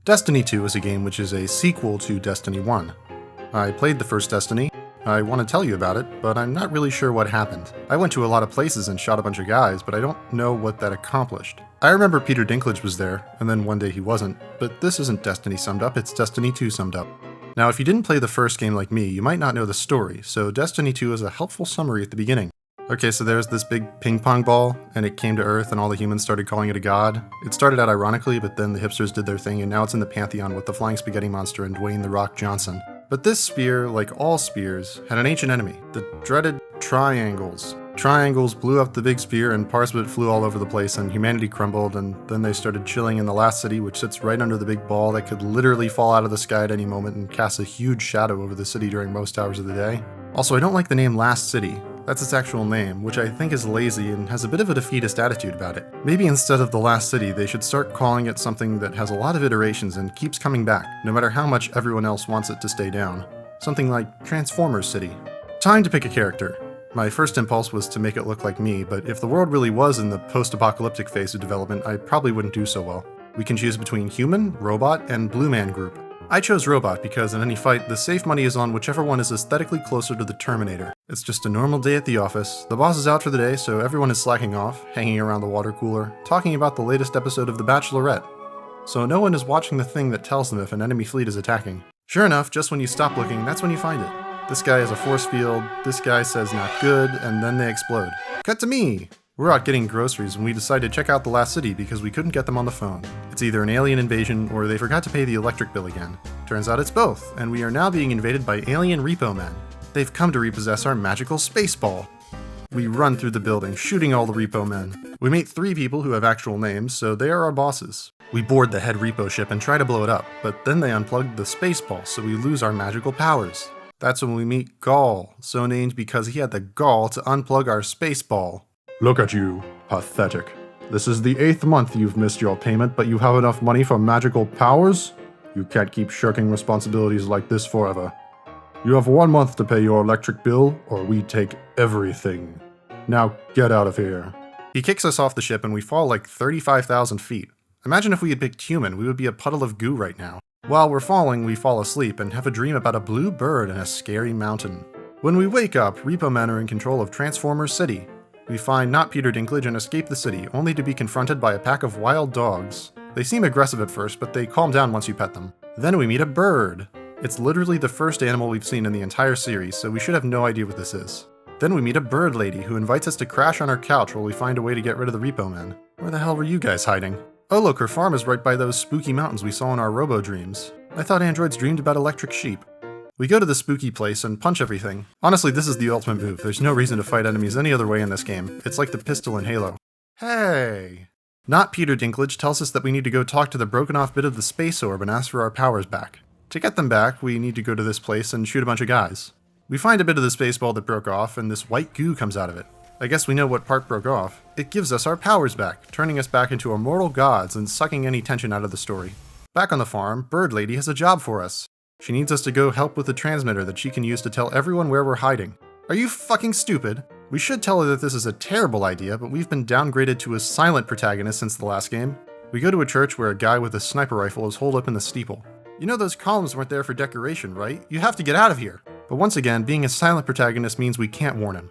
Destiny 2 is a game which is a sequel to Destiny 1. I played the first Destiny. I want to tell you about it, but I'm not really sure what happened. I went to a lot of places and shot a bunch of guys, but I don't know what that accomplished. I remember Peter Dinklage was there, and then one day he wasn't, but this isn't Destiny summed up, it's Destiny 2 summed up. Now, if you didn't play the first game like me, you might not know the story, so Destiny 2 is a helpful summary at the beginning. Okay, so there's this big ping pong ball, and it came to Earth and all the humans started calling it a god. It started out ironically, but then the hipsters did their thing, and now it's in the pantheon with the Flying Spaghetti Monster and Dwayne "The Rock" Johnson. But this spear, like all spears, had an ancient enemy, the dreaded triangles. Triangles blew up the big spear, and parts of it flew all over the place, and humanity crumbled, and then they started chilling in the last city, which sits right under the big ball that could literally fall out of the sky at any moment and cast a huge shadow over the city during most hours of the day. Also, I don't like the name Last City. That's its actual name, which I think is lazy and has a bit of a defeatist attitude about it. Maybe instead of the Last City, they should start calling it something that has a lot of iterations and keeps coming back, no matter how much everyone else wants it to stay down. Something like Transformers City. Time to pick a character. My first impulse was to make it look like me, but if the world really was in the post-apocalyptic phase of development, I probably wouldn't do so well. We can choose between human, robot, and blue man group. I chose robot because in any fight, the safe money is on whichever one is aesthetically closer to the Terminator. It's just a normal day at the office, the boss is out for the day, so everyone is slacking off, hanging around the water cooler, talking about the latest episode of The Bachelorette. So no one is watching the thing that tells them if an enemy fleet is attacking. Sure enough, just when you stop looking, that's when you find it. This guy has a force field, this guy says not good, and then they explode. Cut to me! We're out getting groceries when we decide to check out the Last City because we couldn't get them on the phone. It's either an alien invasion or they forgot to pay the electric bill again. Turns out it's both, and we are now being invaded by alien repo men. They've come to repossess our magical space ball. We run through the building, shooting all the repo men. We meet 3 people who have actual names, so they are our bosses. We board the head repo ship and try to blow it up, but then they unplug the space ball, so we lose our magical powers. That's when we meet Gall, so named because he had the gall to unplug our space ball. Look at you, pathetic. This is the 8th month you've missed your payment, but you have enough money for magical powers? You can't keep shirking responsibilities like this forever. You have 1 month to pay your electric bill, or we take everything. Now get out of here. He kicks us off the ship and we fall like 35,000 feet. Imagine if we had picked human, we would be a puddle of goo right now. While we're falling, we fall asleep and have a dream about a blue bird and a scary mountain. When we wake up, repo men are in control of Transformers City. We find not Peter Dinklage and escape the city, only to be confronted by a pack of wild dogs. They seem aggressive at first, but they calm down once you pet them. Then we meet a bird. It's literally the first animal we've seen in the entire series, so we should have no idea what this is. Then we meet a bird lady who invites us to crash on her couch while we find a way to get rid of the repo men. Where the hell were you guys hiding? Oh look, her farm is right by those spooky mountains we saw in our robo-dreams. I thought androids dreamed about electric sheep. We go to the spooky place and punch everything. Honestly, this is the ultimate move. There's no reason to fight enemies any other way in this game. It's like the pistol in Halo. Hey! Not Peter Dinklage tells us that we need to go talk to the broken off bit of the space orb and ask for our powers back. To get them back, we need to go to this place and shoot a bunch of guys. We find a bit of the space ball that broke off, and this white goo comes out of it. I guess we know what part broke off. It gives us our powers back, turning us back into immortal gods and sucking any tension out of the story. Back on the farm, Bird Lady has a job for us. She needs us to go help with the transmitter that she can use to tell everyone where we're hiding. Are you fucking stupid? We should tell her that this is a terrible idea, but we've been downgraded to a silent protagonist since the last game. We go to a church where a guy with a sniper rifle is holed up in the steeple. You know those columns weren't there for decoration, right? You have to get out of here. But once again, being a silent protagonist means we can't warn him.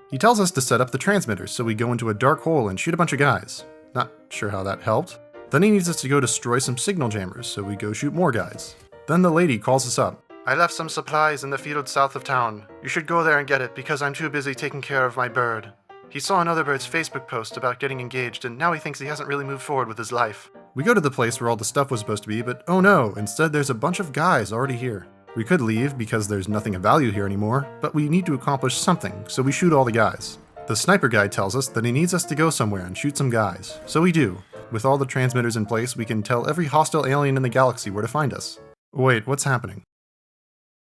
He tells us to set up the transmitters, so we go into a dark hole and shoot a bunch of guys. Not sure how that helped. Then he needs us to go destroy some signal jammers, so we go shoot more guys. Then the lady calls us up. I left some supplies in the field south of town. You should go there and get it because I'm too busy taking care of my bird. He saw another bird's Facebook post about getting engaged and now he thinks he hasn't really moved forward with his life. We go to the place where all the stuff was supposed to be, but oh no, instead there's a bunch of guys already here. We could leave because there's nothing of value here anymore, but we need to accomplish something, so we shoot all the guys. The sniper guy tells us that he needs us to go somewhere and shoot some guys, so we do. With all the transmitters in place, we can tell every hostile alien in the galaxy where to find us. Wait, what's happening?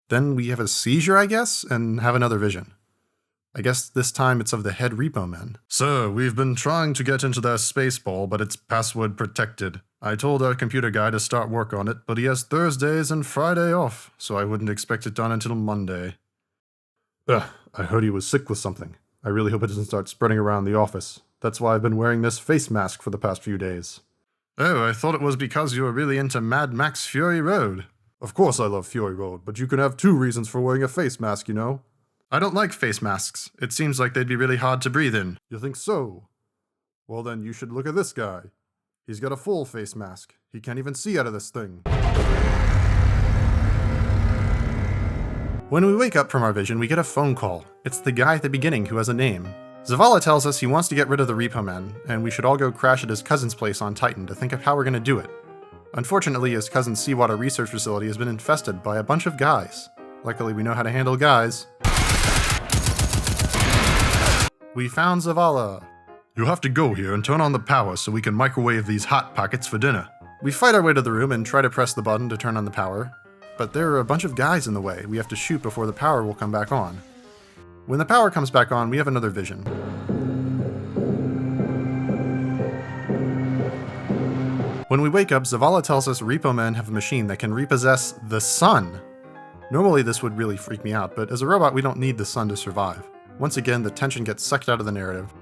Then we have a seizure, I guess, and have another vision. I guess this time it's of the head repo men. Sir, we've been trying to get into their space ball, but it's password protected. I told our computer guy to start work on it, but he has Thursdays and Friday off, so I wouldn't expect it done until Monday. Ugh, I heard he was sick with something. I really hope it doesn't start spreading around the office. That's why I've been wearing this face mask for the past few days. Oh, I thought it was because you were really into Mad Max Fury Road. Of course I love Fury Road, but you can have 2 reasons for wearing a face mask, you know? I don't like face masks. It seems like they'd be really hard to breathe in. You think so? Well then, you should look at this guy. He's got a full face mask. He can't even see out of this thing. When we wake up from our vision, we get a phone call. It's the guy at the beginning who has a name. Zavala tells us he wants to get rid of the Repo Man, and we should all go crash at his cousin's place on Titan to think of how we're going to do it. Unfortunately, his cousin's seawater research facility has been infested by a bunch of guys. Luckily, we know how to handle guys. We found Zavala. You have to go here and turn on the power so we can microwave these hot pockets for dinner. We fight our way to the room and try to press the button to turn on the power, but there are a bunch of guys in the way we have to shoot before the power will come back on. When the power comes back on, we have another vision. When we wake up, Zavala tells us Repo Men have a machine that can repossess the sun. Normally this would really freak me out, but as a robot we don't need the sun to survive. Once again, the tension gets sucked out of the narrative.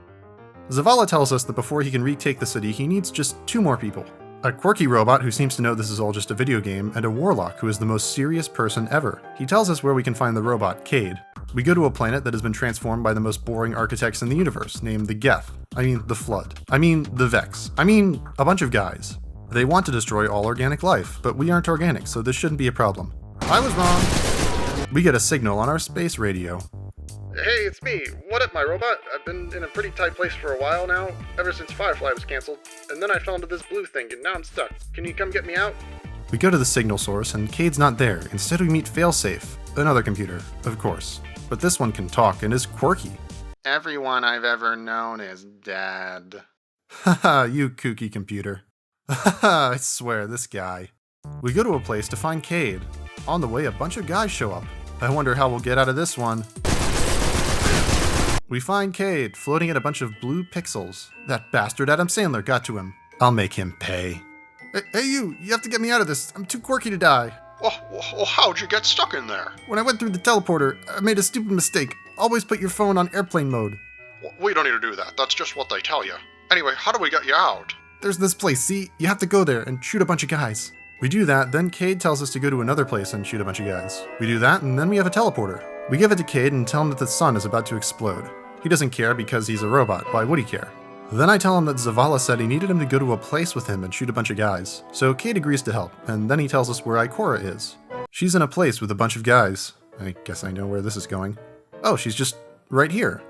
Zavala tells us that before he can retake the city, he needs just 2 more people. A quirky robot who seems to know this is all just a video game, and a warlock who is the most serious person ever. He tells us where we can find the robot, Cade. We go to a planet that has been transformed by the most boring architects in the universe, named the Geth. I mean, the Flood. I mean, the Vex. I mean, a bunch of guys. They want to destroy all organic life, but we aren't organic, so this shouldn't be a problem. I was wrong. We get a signal on our space radio. Hey, it's me. What up, my robot? I've been in a pretty tight place for a while now, ever since Firefly was canceled, and then I fell into this blue thing, and now I'm stuck. Can you come get me out? We go to the signal source, and Cade's not there. Instead, we meet Failsafe, another computer, of course. But this one can talk and is quirky. Everyone I've ever known is dead. Haha, you kooky computer. Haha, I swear, this guy. We go to a place to find Cade. On the way, a bunch of guys show up. I wonder how we'll get out of this one. We find Cade floating at a bunch of blue pixels. That bastard Adam Sandler got to him. I'll make him pay. Hey you have to get me out of this. I'm too quirky to die. Oh, how'd you get stuck in there? When I went through the teleporter, I made a stupid mistake. Always put your phone on airplane mode. We don't need to do that. That's just what they tell you. Anyway, how do we get you out? There's this place, see? You have to go there and shoot a bunch of guys. We do that, then Cade tells us to go to another place and shoot a bunch of guys. We do that, and then we have a teleporter. We give it to Cade and tell him that the sun is about to explode. He doesn't care because he's a robot. Why would he care? Then I tell him that Zavala said he needed him to go to a place with him and shoot a bunch of guys. So Cade agrees to help, and then he tells us where Ikora is. She's in a place with a bunch of guys. I guess I know where this is going. Oh, she's just right here.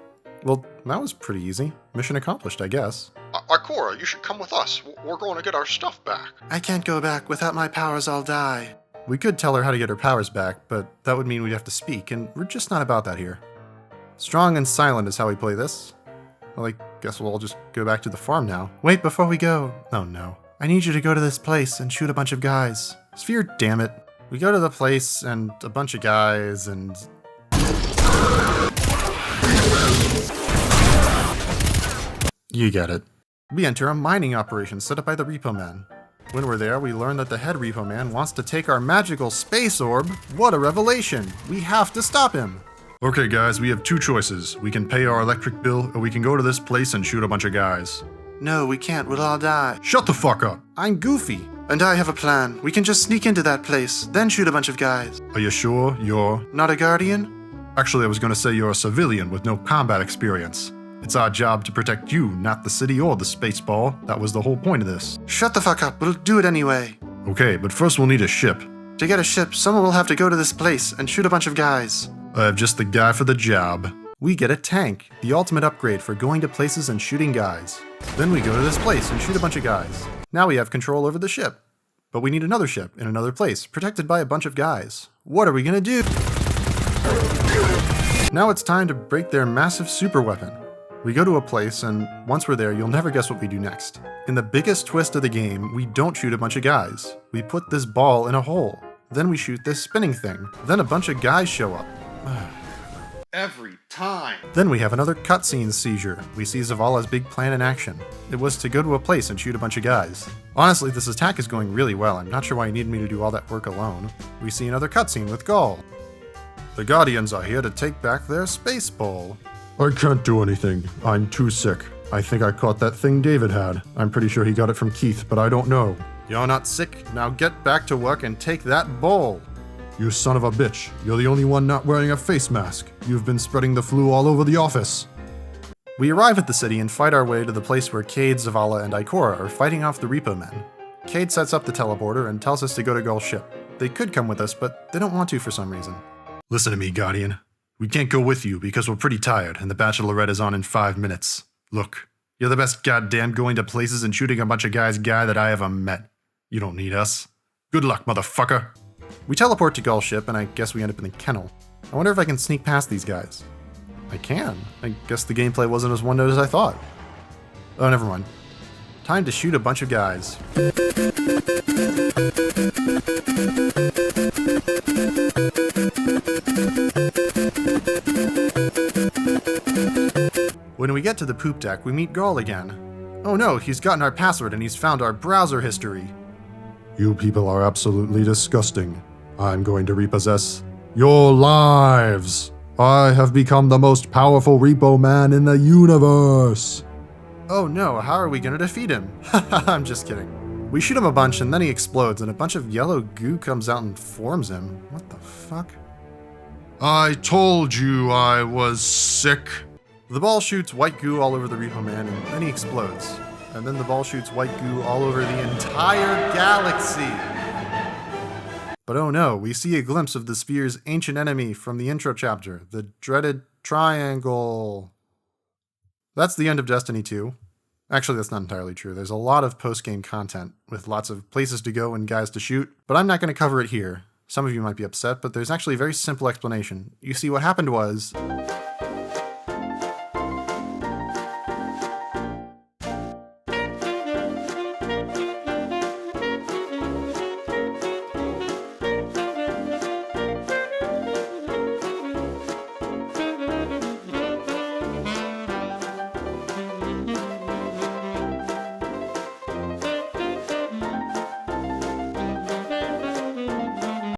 Well, that was pretty easy. Mission accomplished, I guess. Ikora, you should come with us. We're going to get our stuff back. I can't go back. Without my powers, I'll die. We could tell her how to get her powers back, but that would mean we'd have to speak, and we're just not about that here. Strong and silent is how we play this. Well, I guess we'll all just go back to the farm now. Wait, before we go. Oh no. I need you to go to this place and shoot a bunch of guys. Sphere, damn it. We go to the place and a bunch of guys and... You get it. We enter a mining operation set up by the Repo Man. When we're there, we learn that the head Repo Man wants to take our magical space orb. What a revelation! We have to stop him! Okay guys, we have 2 choices. We can pay our electric bill, or we can go to this place and shoot a bunch of guys. No, we can't. We'll all die. Shut the fuck up! I'm Goofy. And I have a plan. We can just sneak into that place, then shoot a bunch of guys. Are you sure you're... Not a guardian? Actually, I was gonna say you're a civilian with no combat experience. It's our job to protect you, not the city or the space ball. That was the whole point of this. Shut the fuck up. We'll do it anyway. Okay, but first we'll need a ship. To get a ship, someone will have to go to this place and shoot a bunch of guys. I have just the guy for the job. We get a tank, the ultimate upgrade for going to places and shooting guys. Then we go to this place and shoot a bunch of guys. Now we have control over the ship. But we need another ship in another place, protected by a bunch of guys. What are we gonna do? Now it's time to break their massive super weapon. We go to a place, and once we're there, you'll never guess what we do next. In the biggest twist of the game, we don't shoot a bunch of guys. We put this ball in a hole. Then we shoot this spinning thing. Then a bunch of guys show up. Every time. Then we have another cutscene seizure. We see Zavala's big plan in action. It was to go to a place and shoot a bunch of guys. Honestly, this attack is going really well. I'm not sure why he needed me to do all that work alone. We see another cutscene with Gaul. The Guardians are here to take back their space ball. I can't do anything. I'm too sick. I think I caught that thing David had. I'm pretty sure he got it from Keith, but I don't know. You're not sick. Now get back to work and take that bowl. You son of a bitch. You're the only one not wearing a face mask. You've been spreading the flu all over the office. We arrive at the city and fight our way to the place where Cade, Zavala, and Ikora are fighting off the Repo Men. Cade sets up the teleporter and tells us to go to Gull's ship. They could come with us, but they don't want to for some reason. Listen to me, Guardian. We can't go with you because we're pretty tired and the Bachelorette is on in 5 minutes. Look, you're the best goddamn going to places and shooting a bunch of guys guy that I ever met. You don't need us. Good luck, motherfucker. We teleport to Gull's ship and I guess we end up in the kennel. I wonder if I can sneak past these guys. I can. I guess the gameplay wasn't as one-note as I thought. Oh, never mind. Time to shoot a bunch of guys. When we get to the poop deck, we meet Gull again. Oh no, he's gotten our password and he's found our browser history. You people are absolutely disgusting. I'm going to repossess your lives. I have become the most powerful repo man in the universe. Oh no, how are we gonna defeat him? I'm just kidding. We shoot him a bunch and then he explodes and a bunch of yellow goo comes out and forms him. What the fuck? I told you I was sick. The ball shoots white goo all over the Repo Man and then he explodes. And then the ball shoots white goo all over the entire galaxy. But oh no, we see a glimpse of the sphere's ancient enemy from the intro chapter, the dreaded triangle. That's the end of Destiny 2. Actually, that's not entirely true. There's a lot of post-game content with lots of places to go and guys to shoot, but I'm not going to cover it here. Some of you might be upset, but there's actually a very simple explanation. You see, what happened was